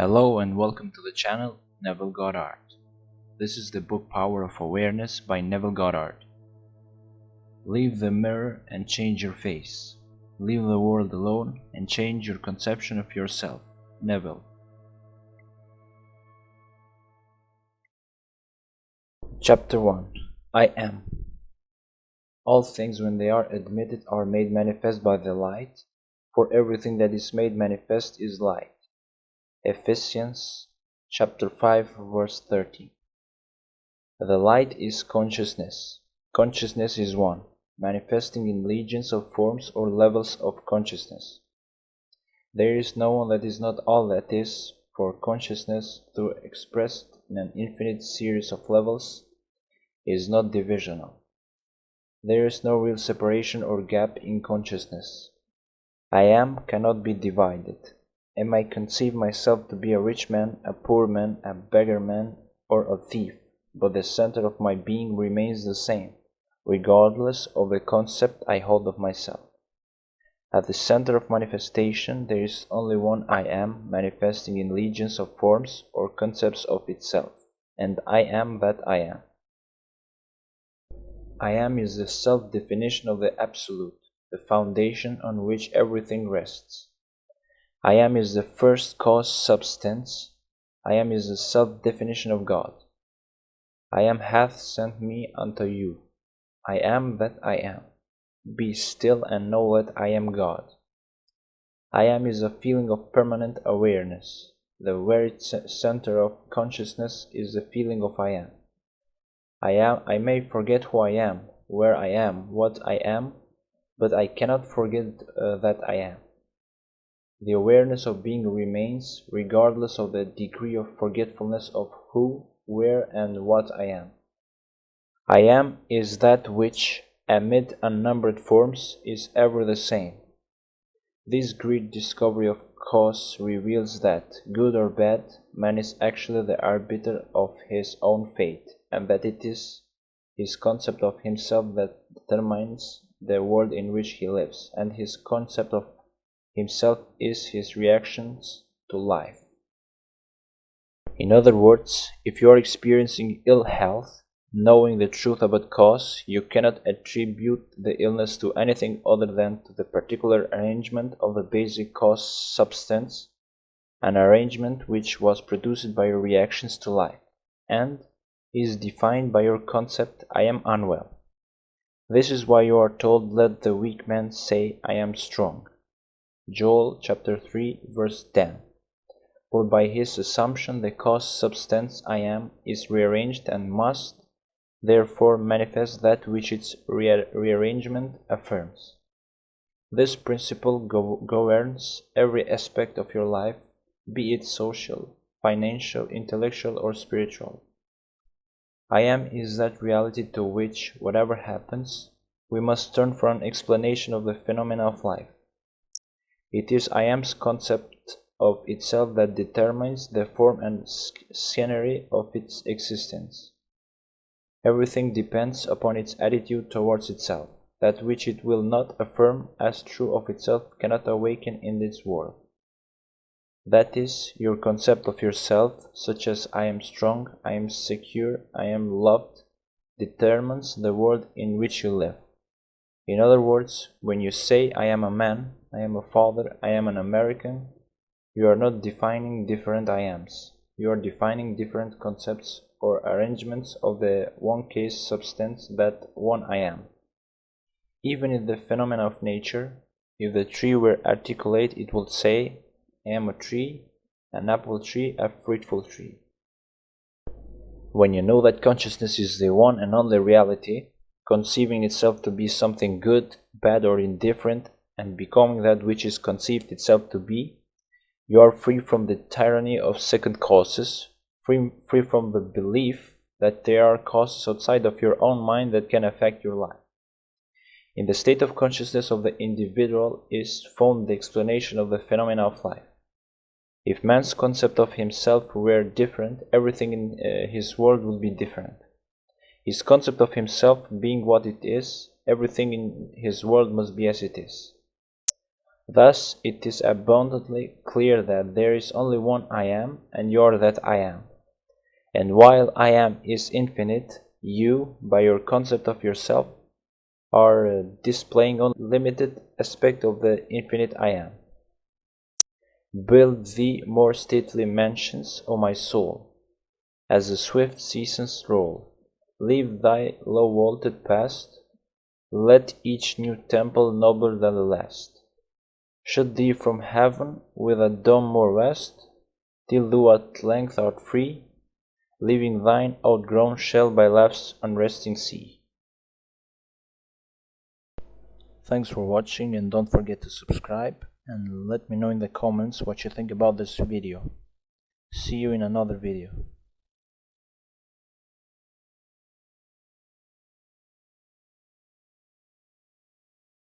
Hello and welcome to the channel Neville Goddard. This is the book Power of Awareness by Neville Goddard. Leave the mirror and change your face. Leave the world alone and change your conception of yourself. Neville. Chapter 1. I Am. All things when they are admitted are made manifest by the light, for everything that is made manifest is light. Ephesians chapter 5 verse 30. The light is consciousness. Consciousness is one, manifesting in legions of forms or levels of consciousness. There is no one that is not all that is, for consciousness, though expressed in an infinite series of levels, is not divisional. There is no real separation or gap in consciousness. I am cannot be divided. I may conceive myself to be a rich man, a poor man, a beggar man, or a thief, but the center of my being remains the same, regardless of the concept I hold of myself. At the center of manifestation there is only one I am, manifesting in legions of forms or concepts of itself, and I am that I am. I am is the self-definition of the Absolute, the foundation on which everything rests. I am is the first cause substance. I am is the self-definition of God. I am hath sent me unto you. I am that I am. Be still and know that I am God. I am is a feeling of permanent awareness. The very center of consciousness is the feeling of I am. I may forget who I am, where I am, what I am, but I cannot forget that I am. The awareness of being remains, regardless of the degree of forgetfulness of who, where, and what I am. I am is that which, amid unnumbered forms, is ever the same. This great discovery of cause reveals that, good or bad, man is actually the arbiter of his own fate, and that it is his concept of himself that determines the world in which he lives, and his concept of himself is his reactions to life. In other words, if you are experiencing ill health, knowing the truth about cause, you cannot attribute the illness to anything other than to the particular arrangement of the basic cause substance, an arrangement which was produced by your reactions to life, and is defined by your concept, I am unwell. This is why you are told, let the weak man say, I am strong. Joel chapter 3 verse 10. For by his assumption the cause substance I am is rearranged and must therefore manifest that which its rearrangement affirms. This principle governs every aspect of your life, be it social, financial, intellectual, or spiritual. I am is that reality to which, whatever happens, we must turn for an explanation of the phenomena of life. It is I am's concept of itself that determines the form and scenery of its existence. Everything depends upon its attitude towards itself. That which it will not affirm as true of itself cannot awaken in this world. That is, your concept of yourself, such as I am strong, I am secure, I am loved, determines the world in which you live. In other words, when you say I am a man, I am a father, I am an American, you are not defining different I ams. You are defining different concepts or arrangements of the one case substance, that one I am. Even in the phenomena of nature, if the tree were articulate, it would say, I am a tree, an apple tree, a fruitful tree. When you know that consciousness is the one and only reality, conceiving itself to be something good, bad, or indifferent, and becoming that which is conceived itself to be, you are free from the tyranny of second causes, free from the belief that there are causes outside of your own mind that can affect your life. In the state of consciousness of the individual is found the explanation of the phenomena of life. If man's concept of himself were different, everything in his world would be different. His concept of himself being what it is, everything in his world must be as it is. Thus it is abundantly clear that there is only one I am, and you are that I am. And while I am is infinite, you, by your concept of yourself, are displaying only a limited aspect of the infinite I am. Build thee more stately mansions, O my soul, as the swift seasons roll. Leave thy low-vaulted past, let each new temple nobler than the last. Shoot thee from heaven with a dome more vast, till thou at length art free, leaving thine outgrown shell by life's unresting sea. Thanks for watching, and don't forget to subscribe and let me know in the comments what you think about this video. See you in another video.